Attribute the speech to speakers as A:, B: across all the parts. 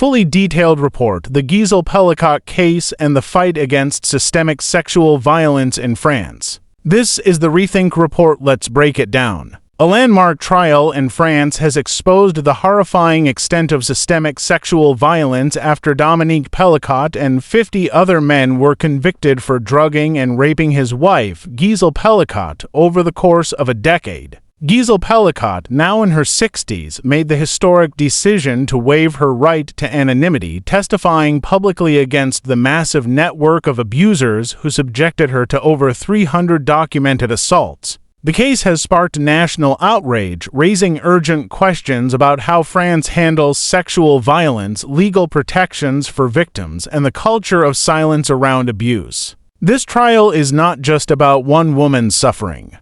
A: fully detailed report, the Gisèle Pelicot case and the fight against systemic sexual violence in France. This is the Rethink report. Let's break it down. A landmark trial in France has exposed the horrifying extent of systemic sexual violence after Gisèle Pelicot and 50 other men were convicted for drugging and raping his wife, Gisèle Pelicot, over the course of a decade. Gisèle Pelicot, now in her 60s, made the historic decision to waive her right to anonymity, testifying publicly against the massive network of abusers who subjected her to over 300 documented assaults. The case has sparked national outrage, raising urgent questions about how France handles sexual violence, legal protections for victims, and the culture of silence around abuse. This trial is not just about one woman's suffering.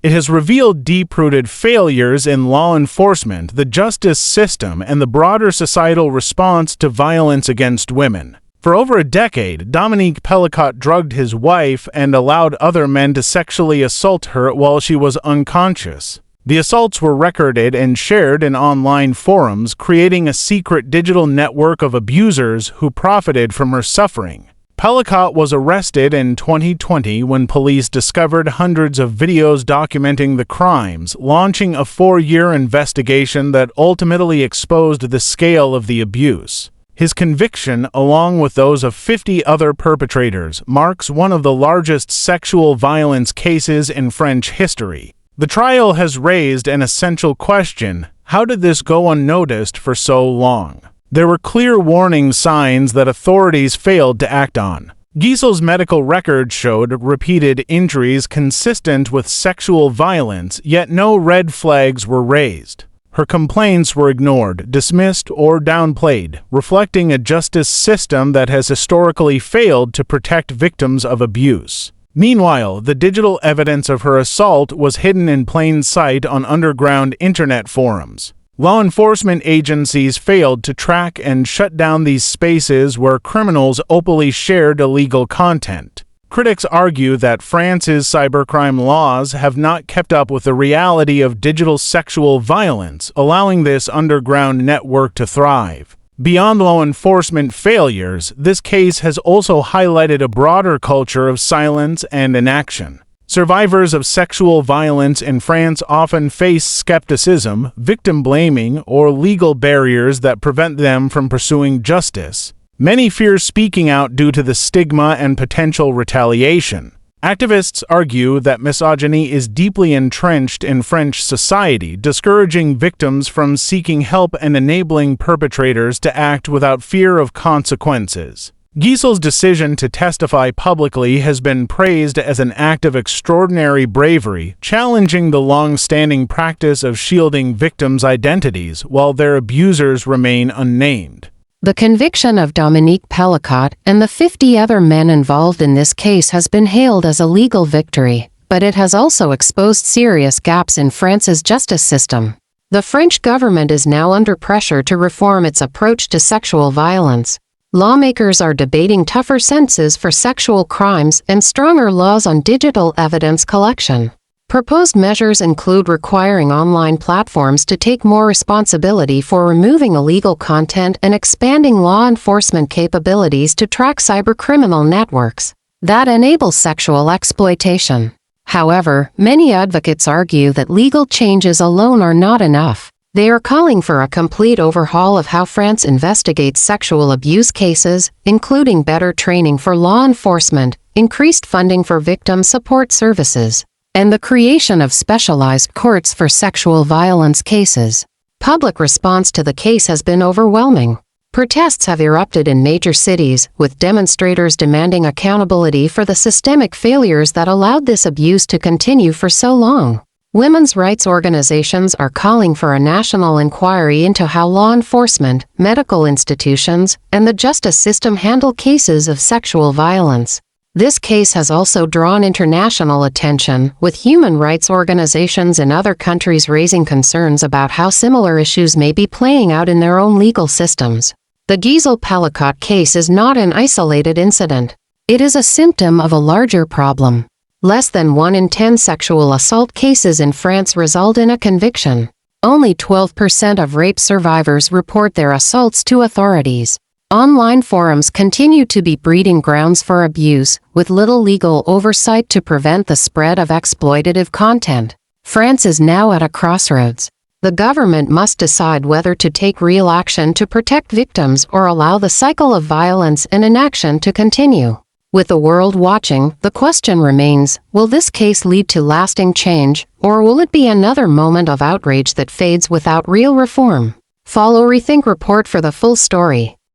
A: It has revealed deep-rooted failures in law enforcement, the justice system, and the broader societal response to violence against women. For over a decade, Gisèle Pelicot drugged his wife and allowed other men to sexually assault her while she was unconscious. The assaults were recorded and shared in online forums, creating a secret digital network of abusers who profited from her suffering. Pelicot was arrested in 2020 when police discovered hundreds of videos documenting the crimes, launching a 4-year investigation that ultimately exposed the scale of the abuse. His conviction, along with those of 50 other perpetrators, marks one of the largest sexual violence cases in French history. The trial has raised an essential question: how did this go unnoticed for so long? There were clear warning signs that authorities failed to act on. Gisèle's medical record showed repeated injuries consistent with sexual violence, yet no red flags were raised. Her complaints were ignored, dismissed, or downplayed, reflecting a justice system that has historically failed to protect victims of abuse. Meanwhile, the digital evidence of her assault was hidden in plain sight on underground internet forums. Law enforcement agencies failed to track and shut down these spaces where criminals openly shared illegal content. Critics argue that France's cybercrime laws have not kept up with the reality of digital sexual violence, allowing this underground network to thrive. Beyond law enforcement failures, this case has also highlighted a broader culture of silence and inaction. Survivors of sexual violence in France often face skepticism, victim blaming, or legal barriers that prevent them from pursuing justice. Many fear speaking out due to the stigma and potential retaliation. Activists argue that misogyny is deeply entrenched in French society, discouraging victims from seeking help and enabling perpetrators to act without fear of consequences. Gisèle's decision to testify publicly has been praised as an act of extraordinary bravery, challenging the long-standing practice of shielding victims' identities while their abusers remain unnamed.
B: The conviction of Gisèle Pelicot and the 50 other men involved in this case has been hailed as a legal victory, but it has also exposed serious gaps in France's justice system. The French government is now under pressure to reform its approach to sexual violence. Lawmakers are debating tougher sentences for sexual crimes and stronger laws on digital evidence collection. Proposed measures include requiring online platforms to take more responsibility for removing illegal content and expanding law enforcement capabilities to track cybercriminal networks that enable sexual exploitation. However, many advocates argue that legal changes alone are not enough. They are calling for a complete overhaul of how France investigates sexual abuse cases, including better training for law enforcement, increased funding for victim support services, and the creation of specialized courts for sexual violence cases. Public response to the case has been overwhelming. Protests have erupted in major cities, with demonstrators demanding accountability for the systemic failures that allowed this abuse to continue for so long. Women's rights organizations are calling for a national inquiry into how law enforcement, medical institutions, and the justice system handle cases of sexual violence. This case has also drawn international attention, with human rights organizations in other countries raising concerns about how similar issues may be playing out in their own legal systems. The Gisèle Pelicot case is not an isolated incident. It is a symptom of a larger problem. Less than 1 in 10 sexual assault cases in France result in a conviction. Only 12% of rape survivors report their assaults to authorities. Online forums continue to be breeding grounds for abuse, with little legal oversight to prevent the spread of exploitative content. France is now at a crossroads. The government must decide whether to take real action to protect victims or allow the cycle of violence and inaction to continue. With the world watching, the question remains, will this case lead to lasting change, or will it be another moment of outrage that fades without real reform? Follow Rethink Report for the full story.